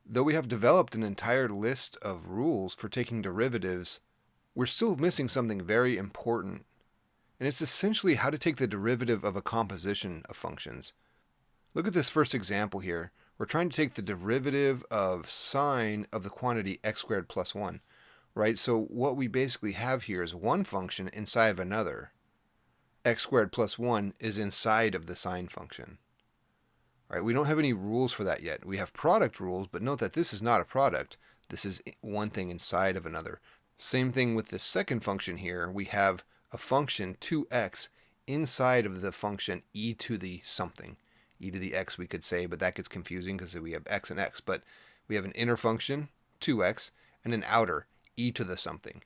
Though we have developed an entire list of rules for taking derivatives, we're still missing something very important, and it's essentially how to take the derivative of a composition of functions. Look at this first example here. We're trying to take the derivative of sine of the quantity x squared plus 1, right? So what we basically have here is one function inside of another. X squared plus 1 is inside of the sine function. Right, we don't have any rules for that yet. We have product rules, but note that this is not a product. This is one thing inside of another. Same thing with the second function here. We have a function 2x inside of the function e to the something. E to the x we could say, but that gets confusing because we have x and x. But we have an inner function, 2x, and an outer, e to the something.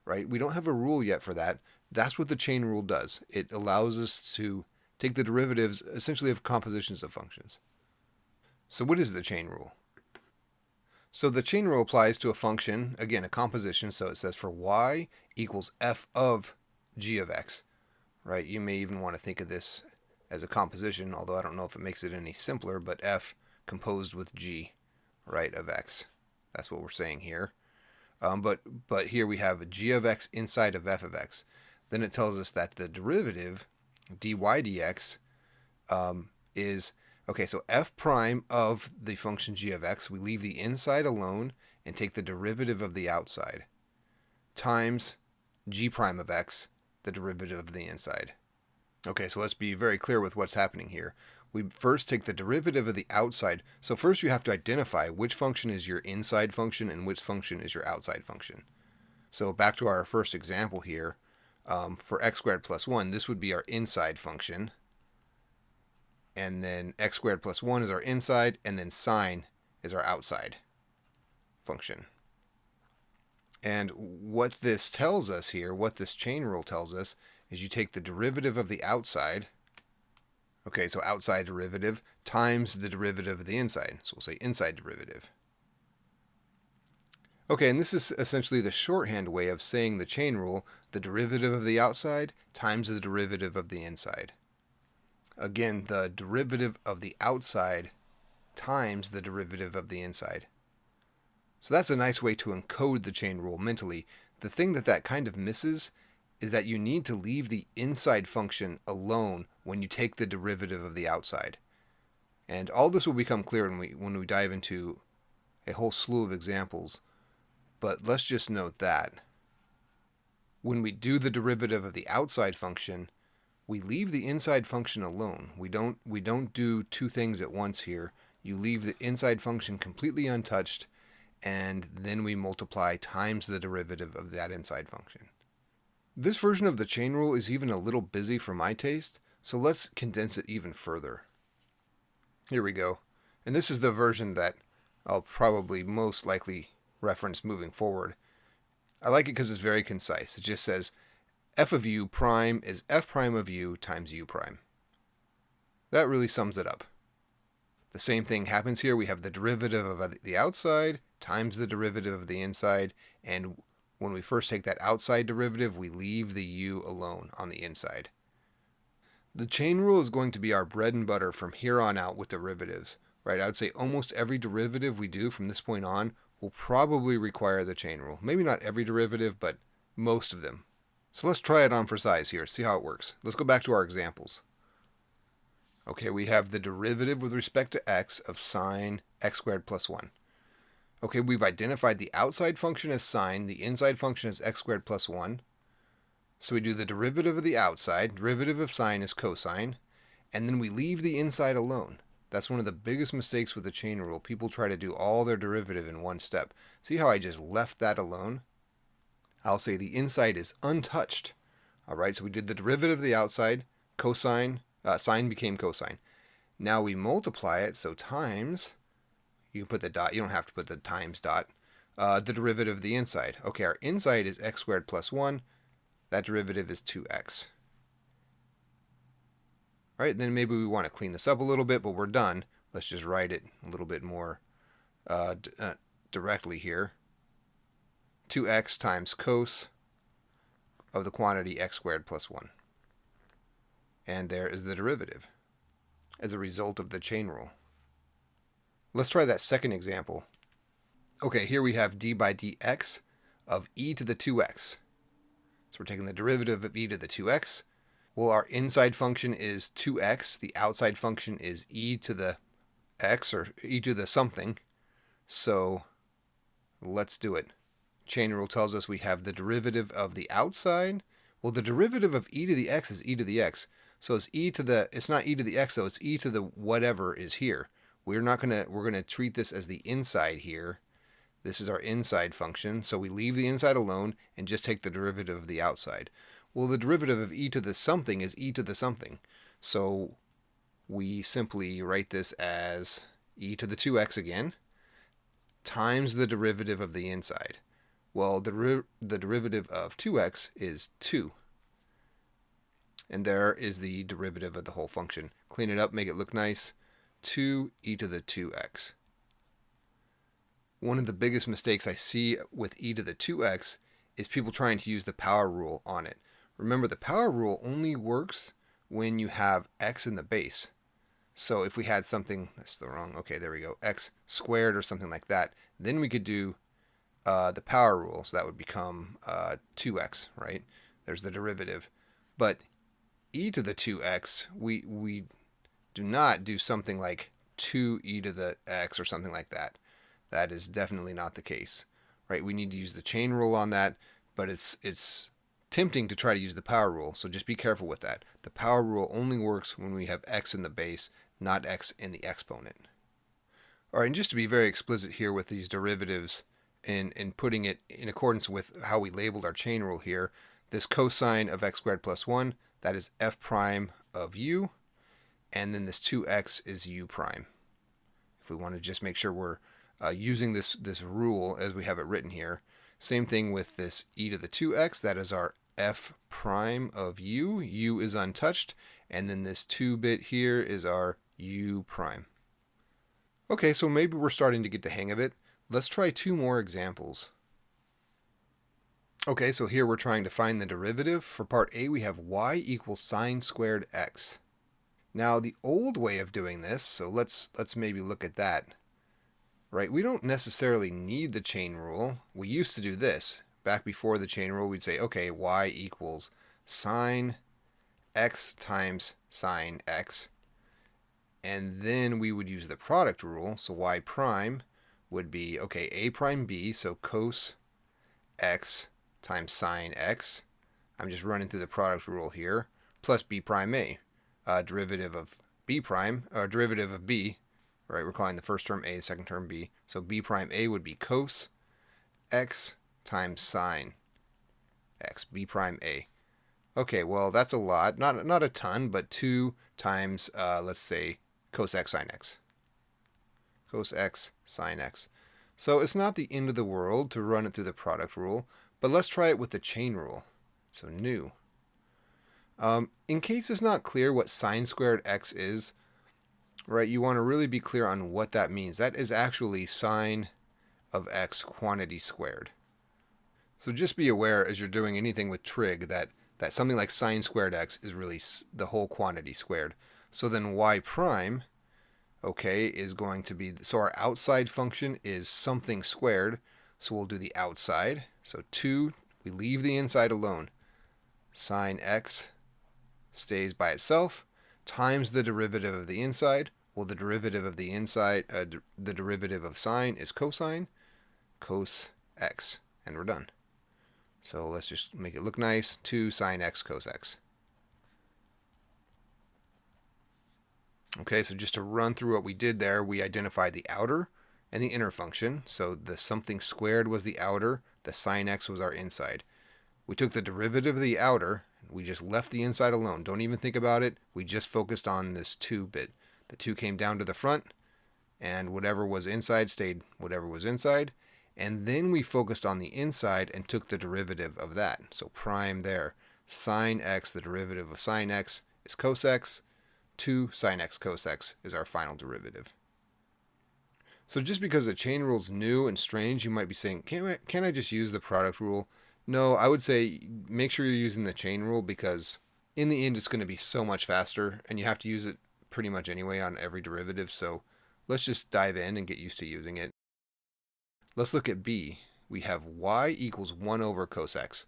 Right? We don't have a rule yet for that. That's what the chain rule does. It allows us to take the derivatives essentially of compositions of functions. So what is the chain rule? So the chain rule applies to a function, again a composition, so it says for y equals f of g of x. Right? You may even want to think of this as a composition, although I don't know if it makes it any simpler, but f composed with g, right, of x. That's what we're saying here. But here we have g of x inside of f of x. Then it tells us that the derivative dy dx is, okay, so f prime of the function g of x, we leave the inside alone and take the derivative of the outside, times g prime of x, the derivative of the inside. Okay, so let's be very clear with what's happening here. We first take the derivative of the outside. So first you have to identify which function is your inside function and which function is your outside function. So back to our first example here. For x squared plus 1, this would be our inside function. And then x squared plus 1 is our inside, and then sine is our outside function. And what this tells us here, what this chain rule tells us, is you take the derivative of the outside, okay, so outside derivative, times the derivative of the inside. So we'll say inside derivative. Okay, and this is essentially the shorthand way of saying the chain rule, the derivative of the outside times the derivative of the inside. Again, the derivative of the outside times the derivative of the inside. So that's a nice way to encode the chain rule mentally. The thing that kind of misses is that you need to leave the inside function alone when you take the derivative of the outside. And all this will become clear when we dive into a whole slew of examples. But let's just note that when we do the derivative of the outside function, we leave the inside function alone. We don't do two things at once here. You leave the inside function completely untouched, and then we multiply times the derivative of that inside function. This version of the chain rule is even a little busy for my taste, so let's condense it even further. Here we go. And this is the version that I'll probably most likely reference moving forward. I like it because it's very concise. It just says f of u prime is f prime of u times u prime. That really sums it up. The same thing happens here. We have the derivative of the outside times the derivative of the inside, and when we first take that outside derivative, we leave the u alone on the inside. The chain rule is going to be our bread and butter from here on out with derivatives, right? I would say almost every derivative we do from this point on will probably require the chain rule. Maybe not every derivative, but most of them. So let's try it on for size here, see how it works. Let's go back to our examples. Okay, we have the derivative with respect to x of sine x squared plus 1. Okay, we've identified the outside function as sine, the inside function as x squared plus 1. So we do the derivative of the outside, derivative of sine is cosine, and then we leave the inside alone. That's one of the biggest mistakes with the chain rule. People try to do all their derivative in one step. See how I just left that alone? I'll say the inside is untouched. All right, so we did the derivative of the outside, cosine, sine became cosine. Now we multiply it, so times, you can put the dot, you don't have to put the times dot, the derivative of the inside. Okay, our inside is x squared plus 1. That derivative is 2x. Right, then maybe we want to clean this up a little bit, but we're done. Let's just write it a little bit more directly here. 2x times cos of the quantity x squared plus 1. And there is the derivative as a result of the chain rule. Let's try that second example. Okay, here we have d by dx of e to the 2x. So we're taking the derivative of e to the 2x. Well, our inside function is 2x. The outside function is e to the x, or e to the something. So let's do it. Chain rule tells us we have the derivative of the outside. Well, the derivative of e to the x is e to the x. So it's not e to the x though, it's e to the whatever is here. We're gonna treat this as the inside here. This is our inside function, so we leave the inside alone and just take the derivative of the outside. Well, the derivative of e to the something is e to the something. So we simply write this as e to the 2x again times the derivative of the inside. Well, the derivative of 2x is 2. And there is the derivative of the whole function. Clean it up, make it look nice. 2 e to the 2x. One of the biggest mistakes I see with e to the 2x is people trying to use the power rule on it. Remember, the power rule only works when you have x in the base. So if we had something, that's the wrong, okay, there we go, x squared or something like that, then we could do the power rule. So that would become 2x, right? There's the derivative. But e to the 2x, we do not do something like 2e to the x or something like that. That is definitely not the case, right? We need to use the chain rule on that, but it's tempting to try to use the power rule, so just be careful with that. The power rule only works when we have x in the base, not x in the exponent. All right, and just to be very explicit here with these derivatives and putting it in accordance with how we labeled our chain rule here, this cosine of x squared plus 1, that is f prime of u, and then this 2x is u prime. If we want to just make sure we're using this rule as we have it written here. Same thing with this e to the 2x, that is our f prime of u. U is untouched, and then this 2-bit here is our u prime. Okay, so maybe we're starting to get the hang of it. Let's try 2 more examples. Okay, so here we're trying to find the derivative. For part A, we have y equals sine squared x. Now, the old way of doing this, so let's maybe look at that. Right, we don't necessarily need the chain rule. We used to do this. Back before the chain rule, we'd say, okay, y equals sine x times sine x. And then we would use the product rule. So y prime would be, okay, a prime b, so cos x times sine x. I'm just running through the product rule here, plus b prime a, derivative of b prime, or derivative of b. Right, we're calling the first term a, the second term b. So b prime a would be cos x times sine x, b prime a. Okay, well, that's a lot. Not a ton, but 2 times, let's say, cos x sine x. Cos x sine x. So it's not the end of the world to run it through the product rule, but let's try it with the chain rule. So new. In case it's not clear what sine squared x is, right, you want to really be clear on what that means. That is actually sine of x quantity squared. So just be aware as you're doing anything with trig that something like sine squared x is really the whole quantity squared. So then y prime, okay, is going to be, so our outside function is something squared, so we'll do the outside. So 2, we leave the inside alone. Sine x stays by itself, times the derivative of the inside. Well, the derivative of the inside, the derivative of sine is cosine, cos x, and we're done. So let's just make it look nice, 2 sine x cos x. Okay, so just to run through what we did there, we identified the outer and the inner function. So the something squared was the outer, the sine x was our inside. We took the derivative of the outer, we just left the inside alone. Don't even think about it. We just focused on this 2-bit. The 2 came down to the front, and whatever was inside stayed whatever was inside. And then we focused on the inside and took the derivative of that. So prime there. Sine x, the derivative of sine x is cos x. 2 sine x cos x is our final derivative. So just because the chain rule is new and strange, you might be saying, can't I just use the product rule? No, I would say make sure you're using the chain rule, because in the end it's going to be so much faster, and you have to use it pretty much anyway on every derivative. So let's just dive in and get used to using it. Let's look at B. We have y equals 1 over cos x.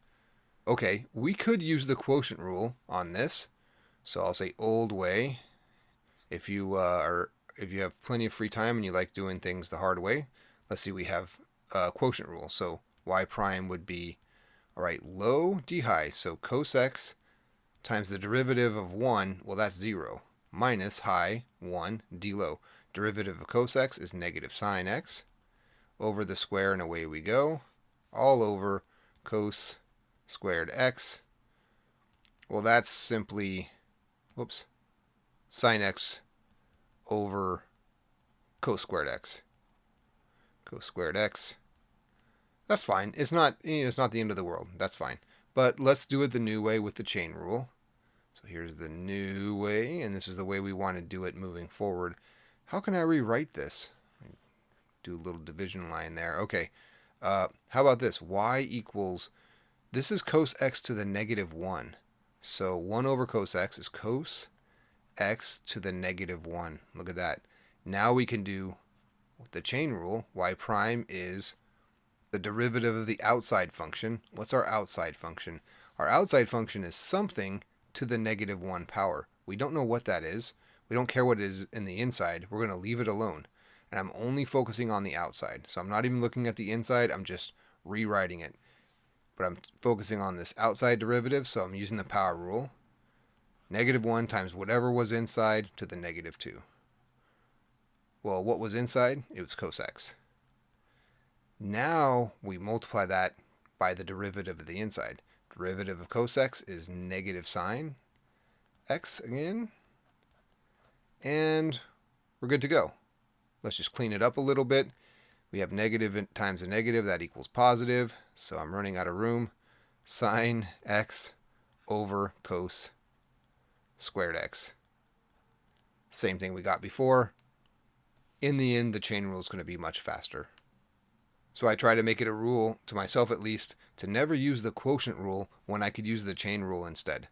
Okay, we could use the quotient rule on this. So I'll say old way. If you have plenty of free time and you like doing things the hard way, let's see, we have quotient rule. So y prime would be, all right, low d high. So cos x times the derivative of 1, well, that's 0, minus high, 1, d low. Derivative of cos x is negative sine x, over the square, and away we go, all over cos squared x. Well, that's simply, whoops, sine x over cos squared x. Cos squared x. That's fine. It's not the end of the world. That's fine. But let's do it the new way with the chain rule. So here's the new way, and this is the way we want to do it moving forward. How can I rewrite this? Do a little division line there. Okay. How about this? Y equals, this is cos x to the negative 1. So 1 over cos x is cos x to the negative 1. Look at that. Now we can do the chain rule. Y prime is the derivative of the outside function. What's our outside function? Our outside function is something to the negative 1 power. We don't know what that is. We don't care what it is in the inside. We're going to leave it alone. And I'm only focusing on the outside. So I'm not even looking at the inside. I'm just rewriting it. But I'm focusing on this outside derivative, so I'm using the power rule. Negative 1 times whatever was inside to the negative 2. Well, what was inside? It was cos x. Now we multiply that by the derivative of the inside. Derivative of cos x is negative sine x again. And we're good to go. Let's just clean it up a little bit. We have negative times a negative, that equals positive. So I'm running out of room. Sine x over cos squared x. Same thing we got before. In the end, the chain rule is going to be much faster. So I try to make it a rule, to myself at least, to never use the quotient rule when I could use the chain rule instead.